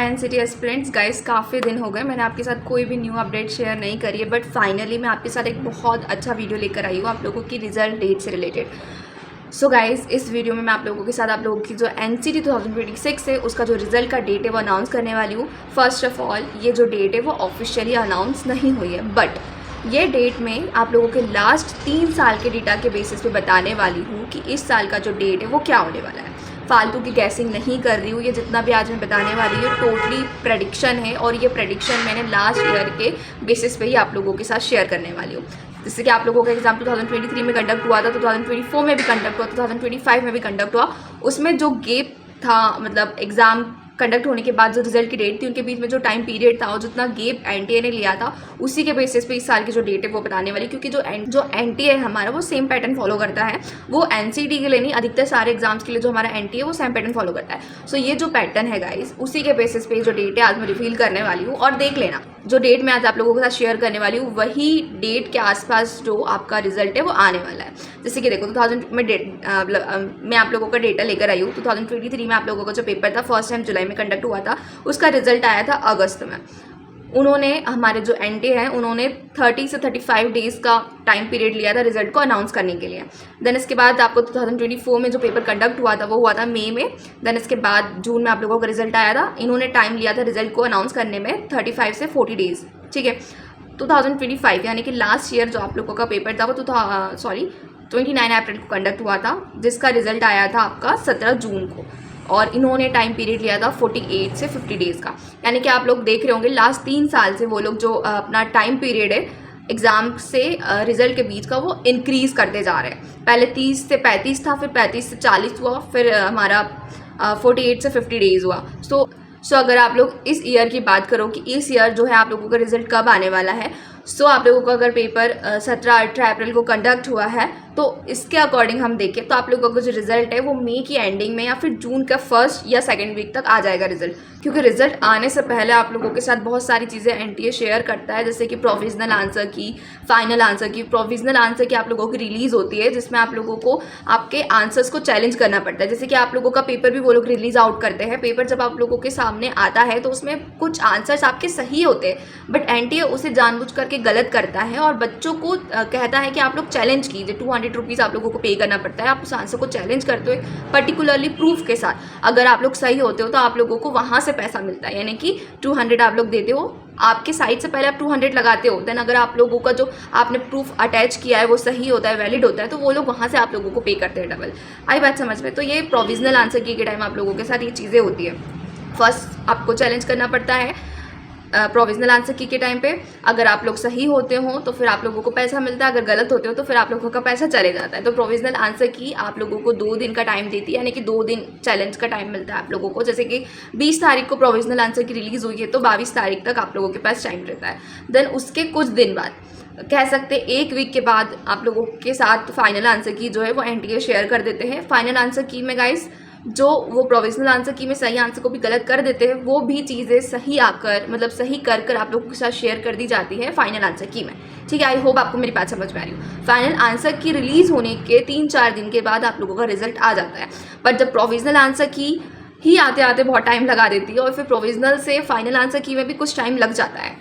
हाय NCT aspirants guys, काफ़ी दिन हो गए मैंने आपके साथ कोई भी न्यू अपडेट शेयर नहीं करी है, बट फाइनली मैं आपके साथ एक बहुत अच्छा वीडियो लेकर आई हूँ आप लोगों की रिजल्ट डेट से रिलेटेड। सो गाइस, इस वीडियो में मैं आप लोगों के साथ आप लोगों की जो एनसीटी 2026 है उसका जो रिजल्ट का डेट है वो अनाउंस करने वाली हूँ। फर्स्ट ऑफ ऑल, ये जो डेट है वो ऑफिशियली अनाउंस नहीं हुई है, बट ये डेट में आप लोगों के लास्ट 3 साल के डेटा के बेसिस पे बताने वाली हूँ कि इस साल का जो डेट है वो क्या होने वाला है। फालतू की गैसिंग नहीं कर रही हूँ, ये जितना भी आज मैं बताने वाली हूँ टोटली प्रेडिक्शन है, और ये प्रेडिक्शन मैंने लास्ट ईयर के बेसिस पे ही आप लोगों के साथ शेयर करने वाली हूँ। जैसे कि आप लोगों का एग्जाम 2023 में कंडक्ट हुआ था, 2024 में भी कंडक्ट हुआ, 2025 में भी कंडक्ट हुआ। उसमें जो गेप था, मतलब एग्ज़ाम कंडक्ट होने के बाद जो रिजल्ट की डेट थी उनके बीच में जो टाइम पीरियड था और जितना गेप एनटीए ने लिया था, उसी के बेसिस पे इस साल की जो डेट है वो बताने वाली, क्योंकि जो एनटीए है हमारा वो सेम पैटर्न फॉलो करता है। वो एनसीटी के लिए नहीं, अधिकतर सारे एग्जाम्स के लिए जो हमारा एनटीए वो सेम पैटर्न फॉलो करता है। सो ये जो पैटर्न है गाइस, उसी के बेसिस पे जो डेट है आज मैं रिवील करने वाली हूँ। और देख लेना, जो डेट मैं आज आप लोगों के साथ शेयर करने वाली हूँ वही डेट के आसपास जो आपका रिजल्ट है वो आने वाला है। जैसे कि देखो, 2000 में मैं आप लोगों का डेटा लेकर आई हूँ। 2023 में आप लोगों का जो पेपर था फर्स्ट टाइम जुलाई में कंडक्ट हुआ था, उसका रिजल्ट आया था अगस्त में। उन्होंने, हमारे जो एनटीए हैं उन्होंने 30 से 35 डेज़ का टाइम पीरियड लिया था रिजल्ट को अनाउंस करने के लिए। देन इसके बाद आपको 2024 में जो पेपर कंडक्ट हुआ था वो हुआ था मई में। देन इसके बाद जून में आप लोगों का रिजल्ट आया था। इन्होंने टाइम लिया था रिजल्ट को अनाउंस करने में 35 से 40 डेज़, ठीक है। 2025 यानी कि लास्ट ईयर जो आप लोगों का पेपर था वो 29 अप्रैल को कंडक्ट हुआ था, जिसका रिजल्ट आया था आपका 17 जून को। और इन्होंने टाइम पीरियड लिया था 48 से 50 डेज़ का। यानी कि आप लोग देख रहे होंगे लास्ट 3 साल से वो लोग जो अपना टाइम पीरियड है एग्ज़ाम से रिजल्ट के बीच का वो इंक्रीज़ करते जा रहे हैं। पहले 30 से 35 था, फिर 35 से 40 हुआ, फिर हमारा 48 से 50 डेज़ हुआ। सो अगर आप लोग इस ईयर की बात करो कि इस ईयर जो है आप लोगों का रिजल्ट कब आने वाला है, सो आप लोगों का अगर पेपर 17-18 अप्रैल को कंडक्ट हुआ है तो इसके अकॉर्डिंग हम देखें तो आप लोगों का जो रिजल्ट है वो मई की एंडिंग में या फिर जून का फर्स्ट या सेकंड वीक तक आ जाएगा रिजल्ट। क्योंकि रिजल्ट आने से पहले आप लोगों के साथ बहुत सारी चीज़ें एनटीए शेयर करता है, जैसे कि प्रोविजनल आंसर की, फाइनल आंसर की। प्रोविजनल आंसर की आप लोगों की रिलीज़ होती है, जिसमें आप लोगों को आपके आंसर्स को चैलेंज करना पड़ता है। जैसे कि आप लोगों का पेपर भी वो लोग रिलीज आउट करते हैं। पेपर जब आप लोगों के सामने आता है तो उसमें कुछ आंसर्स आपके सही होते हैं, बट एनटीए उसे जानबूझ करके गलत करता है और बच्चों को कहता है कि आप लोग चैलेंज कीजिए। 200 रुपीज़ आप लोगों को पे करना पड़ता है, आप उस आंसर को चैलेंज करते हो पर्टिकुलरली प्रूफ के साथ। अगर आप लोग सही होते हो तो आप लोगों को वहाँ से पैसा मिलता है, यानी कि 200 आप लोग देते हो, आपके साइड से पहले आप 200 लगाते हो। देन अगर आप लोगों का जो आपने प्रूफ अटैच किया है वो सही होता है, वैलिड होता है, तो वो लोग वहाँ से आप लोगों को पे करते हैं डबल। आई बात समझ में? तो ये प्रोविजनल आंसर की के टाइम आप लोगों के साथ ये चीज़ें होती है। फर्स्ट आपको चैलेंज करना पड़ता है प्रोविजनल आंसर की के टाइम पे। अगर आप लोग सही होते हो तो फिर आप लोगों को पैसा मिलता है, अगर गलत होते हो तो फिर आप लोगों का पैसा चले जाता है। तो प्रोविजनल आंसर की आप लोगों को 2 दिन का टाइम देती है, यानी कि 2 दिन चैलेंज का टाइम मिलता है आप लोगों को। जैसे कि 20 तारीख को प्रोविजनल आंसर की रिलीज़ हुई है तो 22 तारीख तक आप लोगों के पास टाइम रहता है। देन उसके कुछ दिन बाद, कह सकते 1 वीक के बाद, आप लोगों के साथ फाइनल आंसर की जो है वो एनटीए शेयर कर देते हैं। फाइनल आंसर की में गाइस, जो वो प्रोविजनल आंसर की में सही आंसर को भी गलत कर देते हैं, वो भी चीज़ें सही आकर, मतलब सही कर आप लोगों के साथ शेयर कर दी जाती है फाइनल आंसर की में, ठीक है। आई होप आपको मेरी बात समझ में आ रही हो। फाइनल आंसर की रिलीज़ होने के 3-4 दिन के बाद आप लोगों का रिजल्ट आ जाता है, बट जब प्रोविजनल आंसर की ही आते आते बहुत टाइम लगा देती है, और फिर प्रोविजनल से फाइनल आंसर की में भी कुछ टाइम लग जाता है।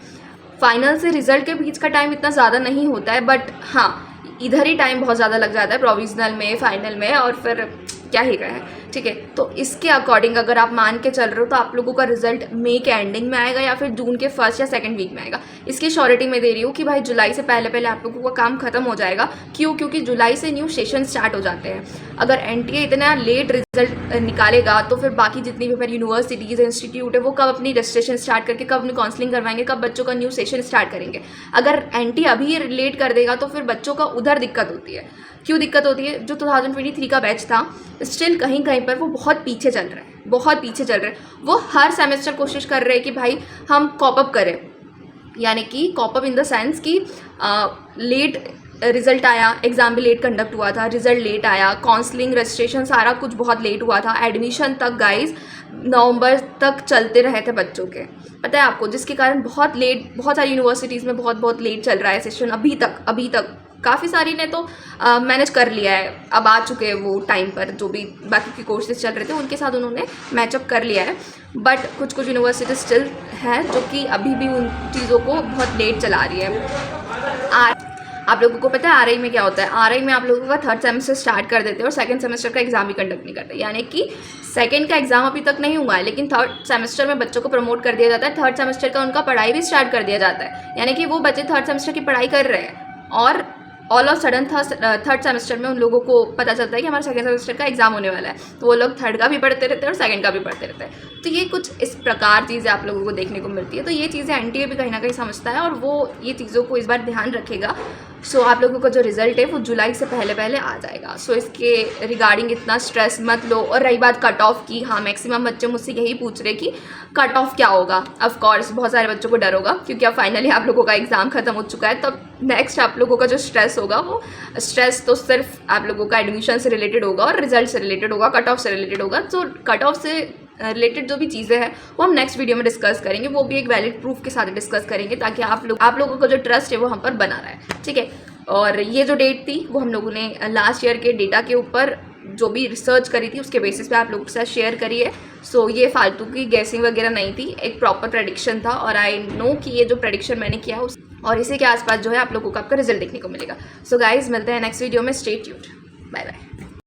फाइनल से रिजल्ट के बीच का टाइम इतना ज़्यादा नहीं होता है, बट हाँ, इधर ही टाइम बहुत ज़्यादा लग जाता है, प्रोविजनल में, फाइनल में, और फिर क्या ही कहें, ठीक है। तो इसके अकॉर्डिंग अगर आप मान के चल रहे हो तो आप लोगों का रिजल्ट मई के एंडिंग में आएगा या फिर जून के फर्स्ट या सेकंड वीक में आएगा। इसकी श्योरिटी मैं दे रही हूँ कि भाई जुलाई से पहले पहले आप लोगों का काम खत्म हो जाएगा। क्यों? क्योंकि जुलाई से न्यू सेशन स्टार्ट हो जाते हैं। अगर एनटीए इतना लेट रिजल्ट निकालेगा तो फिर बाकी जितनी भी हमारी यूनिवर्सिटीज़, इंस्टीट्यूट है, वो कब अपनी रजिस्ट्रेशन स्टार्ट करके कब अपनी काउंसलिंग करवाएंगे, कब बच्चों का न्यू सेशन स्टार्ट करेंगे। अगर एनटीए अभी लेट कर देगा तो फिर बच्चों का उधर दिक्कत होती है। क्यों दिक्कत होती है? जो 2023 का बैच था स्टिल कहीं कहीं पर वो बहुत पीछे चल रहा है, बहुत पीछे चल रहे हैं। वो हर सेमेस्टर कोशिश कर रहे हैं कि भाई हम कॉप अप करें, यानी कि cope up in the sense कि लेट रिजल्ट आया, एग्ज़ाम भी लेट कंडक्ट हुआ था, रिजल्ट लेट आया, काउंसलिंग, रजिस्ट्रेशन सारा कुछ बहुत लेट हुआ था, एडमिशन तक गाइस नवंबर तक चलते रहे थे बच्चों के, पता है आपको, जिसके कारण बहुत लेट, बहुत सारी यूनिवर्सिटीज़ में बहुत लेट चल रहा है सेशन अभी तक काफ़ी सारी ने तो मैनेज कर लिया है, अब आ चुके हैं वो टाइम पर, जो भी बाकी के कोर्सेज चल रहे थे उनके साथ उन्होंने मैचअप कर लिया है। बट कुछ कुछ यूनिवर्सिटी स्टिल है जो कि अभी भी उन चीज़ों को बहुत लेट चला रही है। आप लोगों को पता है RI में क्या होता है? RI में आप लोगों का 3rd सेमेस्टर स्टार्ट कर देते हैं और 2nd सेमेस्टर का एग्जाम भी कंडक्ट नहीं करते, यानी कि 2nd का एग्जाम अभी तक नहीं हुआ है, लेकिन 3rd सेमेस्टर में बच्चों को प्रमोट कर दिया जाता है। 3rd सेमेस्टर का उनका पढ़ाई भी स्टार्ट कर दिया जाता है, यानी कि वो बच्चे 3rd सेमेस्टर की पढ़ाई कर रहे हैं और all of sudden 3rd semester में उन लोगों को पता चलता है कि हमारा 2nd सेमेस्टर का एग्जाम होने वाला है, तो वो लोग 3rd का भी पढ़ते रहते हैं और 2nd का भी पढ़ते रहते हैं। तो ये कुछ इस प्रकार चीज़ें आप लोगों को देखने को मिलती है। तो ये चीज़ें NTA भी कहीं ना कहीं समझता है और वो ये चीज़ों को इस बार ध्यान रखेगा। सो आप लोगों का जो रिजल्ट है वो जुलाई से पहले पहले आ जाएगा। सो इसके रिगार्डिंग इतना स्ट्रेस मत लो। और रही बात कट ऑफ की, हाँ मैक्सिमम बच्चे मुझसे यही पूछ रहे कि कट ऑफ क्या होगा। ऑफ कोर्स बहुत सारे बच्चों को डर होगा क्योंकि अब फाइनली आप लोगों का एग्जाम खत्म हो चुका है। तब नेक्स्ट आप लोगों का जो स्ट्रेस होगा वो स्ट्रेस तो सिर्फ आप लोगों का एडमिशन से रिलेटेड होगा और रिजल्ट से रिलेटेड होगा, कट ऑफ से रिलेटेड होगा। तो कट ऑफ से रिलेटेड जो भी चीज़ें हैं वो हम नेक्स्ट वीडियो में डिस्कस करेंगे, वो भी एक वैलिड प्रूफ के साथ डिस्कस करेंगे ताकि आप लोगों का जो ट्रस्ट है वो हम पर बना रहा है, ठीक है। और ये जो डेट थी वो हम लोगों ने लास्ट ईयर के डेटा के ऊपर जो भी रिसर्च करी थी उसके बेसिस पे आप लोगों के साथ शेयर करी है। सो ये फालतू की गैसिंग वगैरह नहीं थी, एक प्रॉपर प्रेडिक्शन था और आई नो कि ये जो प्रेडिक्शन मैंने किया और इसी के आसपास जो है आप लोगों को आपका रिजल्ट देखने को मिलेगा। सो गाइज मिलते हैं नेक्स्ट वीडियो में, स्टे ट्यून्ड, बाय बाय।